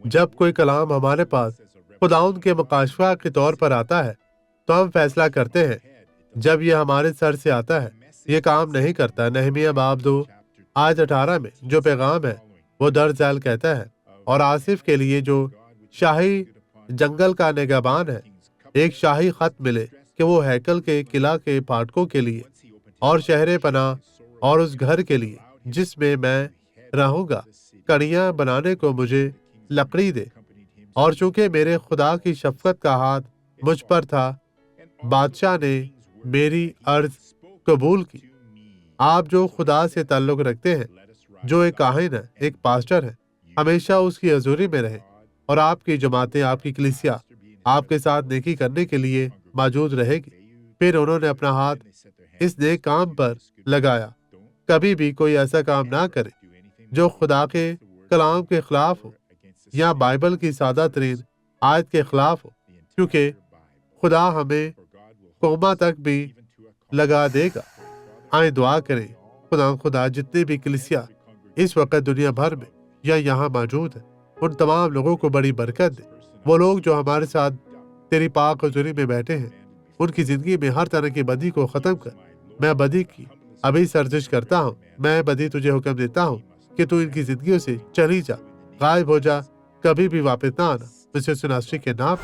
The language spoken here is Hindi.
जब कोई कलाम हमारे पास खुदाउन के मुकाशवा के तौर पर आता है तो हम फैसला करते हैं। जब यह हमारे सर से आता है ये काम नहीं करता। नहमिया बाब 2 आयत 18 में जो पैगाम है वो दर्ज झैल कहता है, और आसिफ के लिए जो शाही जंगल का निगहबान है एक शाही खत मिले कि वो हैकल के किला के फाटकों के लिए और शहर पनाह और उस घर के लिए जिसमें मैं रहूंगा कड़ियां बनाने को मुझे लकड़ी दे। और चूंकि मेरे खुदा की शफकत का हाथ मुझ पर था, बादशाह ने मेरी अर्ज कबूल की। आप जो खुदा से ताल्लुक रखते हैं, जो एक काहिन है, एक पास्टर है, हमेशा उसकी हजूरी में रहे, और आपकी जमातें, आपकी कलीसिया आपके साथ नेकी करने के लिए मौजूद रहेगी। फिर उन्होंने अपना हाथ इस नेक काम पर लगाया। कभी भी कोई ऐसा काम ना करे जो खुदा के कलाम के खिलाफ हो या बाइबल की सादा तरीन आयत के खिलाफ हो, क्योंकि खुदा हमें कोमा तक भी लगा देगा। आए दुआ करें। खुदा जितने भी कलीसिया इस वक्त दुनिया भर में या यहाँ मौजूद है, उन तमाम लोगों को बड़ी बरकत दे। वो लोग जो हमारे साथ तेरी पाक हजूरी में बैठे हैं, उनकी जिंदगी में हर तरह की बदी को खत्म कर। मैं बदी की अभी सर्जिश करता हूँ। मैं बदी तुझे हुक्म देता हूँ कि तू इनकी जिंदगियों से चली जा, गायब हो जा, कभी भी वापस ना आना। मिस्टर सुनास्ट्री के नाम